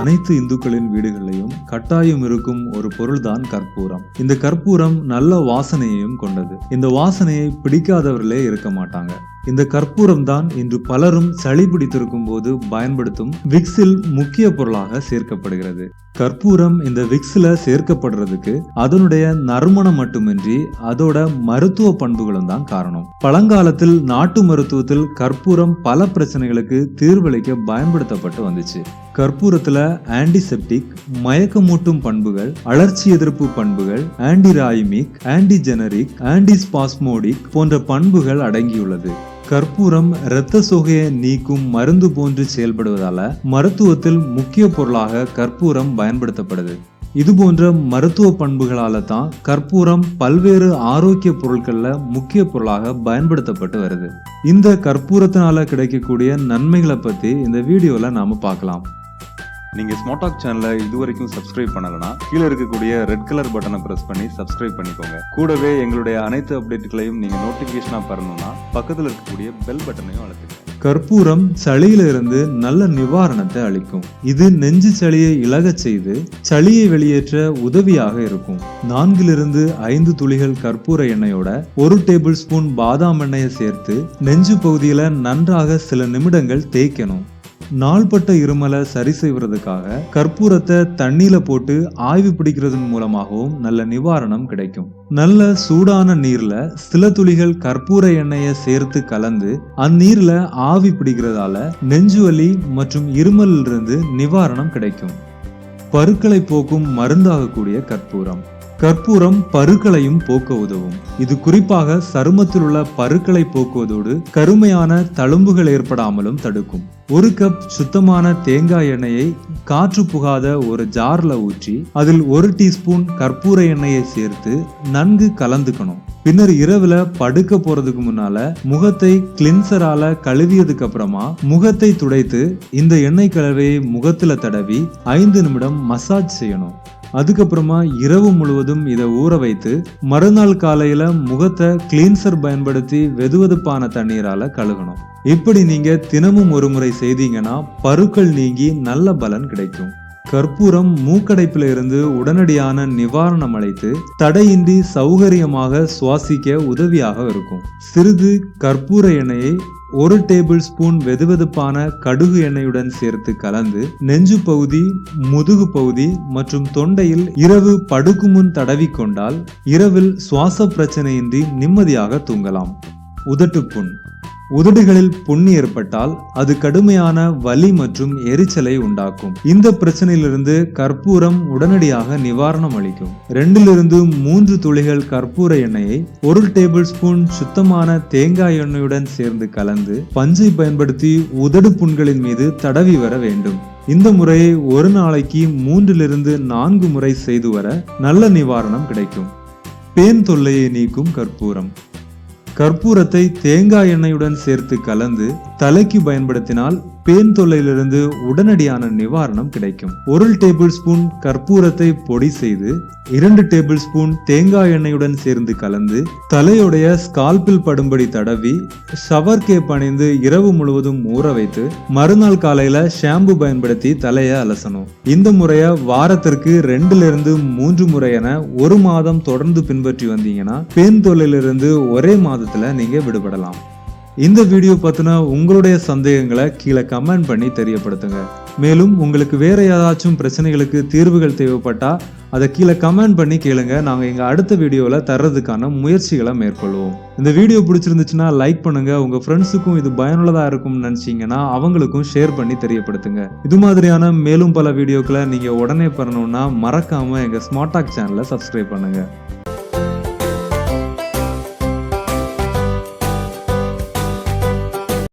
அனைத்து இந்துக்களின் வீடுகளிலும் கட்டாயம் இருக்கும் ஒரு பொருள்தான் கற்பூரம். இந்த கற்பூரம் நல்ல வாசனையையும் கொண்டது. இந்த வாசனையை பிடிக்காதவர்களே இருக்க மாட்டாங்க. இந்த கற்பூரம் தான் இன்று பலரும் சளி பிடித்திருக்கும் போது பயன்படுத்தும் விக்ஸில் முக்கிய பொருளாக சேர்க்கப்படுகிறது. கற்பூரம் இந்த விக்ஸ்ல சேர்க்கப்படுறதுக்கு அதனுடைய நறுமணம் மட்டுமின்றி அதோட மருத்துவ பண்புகளும் தான் காரணம். பழங்காலத்தில் நாட்டு மருத்துவத்தில் கற்பூரம் பல பிரச்சனைகளுக்கு தீர்வளிக்க பயன்படுத்தப்பட்டு வந்துச்சு. கற்பூரத்துல ஆன்டிசெப்டிக், மயக்கமூட்டும் பண்புகள், அழற்சி எதிர்ப்பு பண்புகள், ஆன்டிராயிமிக், ஆன்டிஜெனரிக், ஆன்டிஸ்பாஸ்மோடிக் போன்ற பண்புகள் அடங்கியுள்ளது. கற்பூரம் இரத்த சோகையை நீக்கும் மருந்து போன்று செயல்படுவதால மருத்துவத்தில் முக்கிய பொருளாக கற்பூரம் பயன்படுத்தப்படுது. இது போன்ற மருத்துவ பண்புகளால தான் கற்பூரம் பல்வேறு ஆரோக்கிய பொருட்கள்ல முக்கிய பொருளாக பயன்படுத்தப்பட்டு வருது. இந்த கற்பூரத்தினால கிடைக்கக்கூடிய நன்மைகளை பத்தி இந்த வீடியோல நாம பார்க்கலாம். நீங்க ஸ்மார்ட் டாக் சேனலை இதுவரைக்கும் சப்ஸ்கிரைப் பண்ணலனா கீழே இருக்கக்கூடிய ரெட் கலர் பட்டனை பிரஸ் பண்ணி சப்ஸ்கிரைப் பண்ணிக்கோங்க. கூடவே எங்களுடைய அனைத்து அப்டேட்களையும் நீங்க நோட்டிபிகேஷனா பெறணும்னா பக்கத்துல இருக்கக்கூடிய பெல் பட்டனையும் அழுத்துங்க. கற்பூரம் சளியில இருந்து நல்ல நிவாரணத்தை அளிக்கும். இது நெஞ்சு சளியை இலகச் செய்து சளியை வெளியேற்ற உதவியாக இருக்கும். 4 to 5 துளிகள் கற்பூர எண்ணெயோட 1 டேபிள் ஸ்பூன் பாதாம் எண்ணெயை சேர்த்து நெஞ்சு பகுதியில நன்றாக சில நிமிடங்கள் தேய்க்கணும். நாள்பட்ட இருமலை சரி செய்வதற்காக கற்பூரத்தை தண்ணீல போட்டு ஆய்வு பிடிக்கிறதன் மூலமாகவும் நல்ல நிவாரணம் கிடைக்கும். நல்ல சூடான நீர்ல சில துளிகள் கற்பூர எண்ணெயை சேர்த்து கலந்து அந்நீர்ல ஆவி பிடிக்கிறதால நெஞ்சுவலி மற்றும் இருமலில் இருந்து நிவாரணம் கிடைக்கும். பருக்களை போக்கும் மருந்தாகக்கூடிய கற்பூரம். கற்பூரம் பருக்களையும் போக்க உதவும். இது குறிப்பாக சருமத்தில் உள்ள பருக்களை போக்குவதோடு கருமையான தழும்புகள் ஏற்படாமலும் தடுக்கும். 1 கப் சுத்தமான தேங்காய் எண்ணெயை காற்று புகாத ஒரு ஜார்ல ஊற்றி அதில் 1 டீஸ்பூன் கற்பூர எண்ணெயை சேர்த்து நன்கு கலந்துக்கணும். பின்னர் இரவுல படுக்க போறதுக்கு முன்னால முகத்தை கிளின்சரால கழுவியதுக்கு அப்புறமா முகத்தை துடைத்து இந்த எண்ணெய் கலவையை முகத்துல தடவி 5 நிமிடம் மசாஜ் செய்யணும். அதுக்கப்புறமா இரவு முழுவதும் இதை ஊற வைத்து மறுநாள் காலையில முகத்தை கிளீன்சர் பயன்படுத்தி வெதுவெதுப்பான தண்ணீரால கழுகணும். இப்படி நீங்க தினமும் ஒரு முறை செய்தீங்கன்னா பருக்கள் நீங்கி நல்ல பலன் கிடைக்கும். கற்பூரம் மூக்கடைப்பில இருந்து உடனடியான நிவாரணம் அளித்து தடையின்றி சௌகரியமாக சுவாசிக்க உதவியாக இருக்கும். சிறிது கற்பூர எண்ணெயை 1 டேபிள் ஸ்பூன் வெதுவெதுப்பான கடுகு எண்ணெயுடன் சேர்த்து கலந்து நெஞ்சு பகுதி, முதுகு பகுதி மற்றும் தொண்டையில் இரவு படுக்கும் முன் தடவி கொண்டால் இரவில் சுவாச பிரச்சனையின்றி நிம்மதியாக தூங்கலாம். உதட்டுப்புண். உதடுகளில் புண் ஏற்பட்டால் அது கடுமையான வலி மற்றும் எரிச்சலை உண்டாக்கும். இந்த பிரச்சனையிலிருந்து கற்பூரம் உடனடியாக நிவாரணம் அளிக்கும். 2 to 3 துளிகள் கற்பூர எண்ணெயை 1 டேபிள் ஸ்பூன் சுத்தமான தேங்காய் எண்ணெயுடன் சேர்ந்து கலந்து பஞ்சை பயன்படுத்தி உதடு புண்களின் மீது தடவி வர வேண்டும். இந்த முறையை ஒரு நாளைக்கு 3 to 4 முறை செய்து வர நல்ல நிவாரணம் கிடைக்கும். பேன் தொல்லையை நீக்கும் கற்பூரம். கற்பூரத்தை தேங்காய் எண்ணெயுடன் சேர்த்து கலந்து தலைக்கு பயன்படுத்தினால் பேன் தொல்லையிலிருந்து உடனடியான நிவாரணம் கிடைக்கும். 1 டேபிள் ஸ்பூன் கற்பூரத்தை பொடி செய்து 2 டேபிள் ஸ்பூன் தேங்காய் எண்ணெயுடன் சேர்ந்து கலந்து தலையுடைய ஸ்கால்பில் படும்படி தடவி ஷவர் கேப் அணிந்து இரவு முழுவதும் ஊற வைத்து மறுநாள் காலையில ஷாம்பு பயன்படுத்தி தலையை அலசணும். இந்த முறைய வாரத்திற்கு 2 to 3 முறை என 1 மாதம் தொடர்ந்து பின்பற்றி வந்தீங்கன்னா பேன் தொல்லையிலிருந்து ஒரே மாதத்துல நீங்க விடுபடலாம். இந்த வீடியோ பத்தின உங்களுடைய சந்தேகங்களை கீழே கமெண்ட் பண்ணி தெரியப்படுத்துங்க. மேலும் உங்களுக்கு வேற ஏதாச்சும் பிரச்சனைகளுக்கு தீர்வுகள் தேவைப்பட்டா அதை கீழே கமெண்ட் பண்ணி கேளுங்க. நாங்க எங்க அடுத்த வீடியோல தர்றதுக்கான முயற்சிகளை மேற்கொள்வோம். இந்த வீடியோ பிடிச்சிருந்துச்சுன்னா லைக் பண்ணுங்க. உங்க ஃப்ரெண்ட்ஸுக்கும் இது பயனுள்ளதா இருக்கும்னு நினைச்சீங்கன்னா அவங்களுக்கும் ஷேர் பண்ணி தெரியப்படுத்துங்க. இது மாதிரியான மேலும் பல வீடியோக்களை நீங்க உடனே பெறணும்னா மறக்காம எங்க ஸ்மார்ட் டாக் சேனலை சப்ஸ்கிரைப் பண்ணுங்க.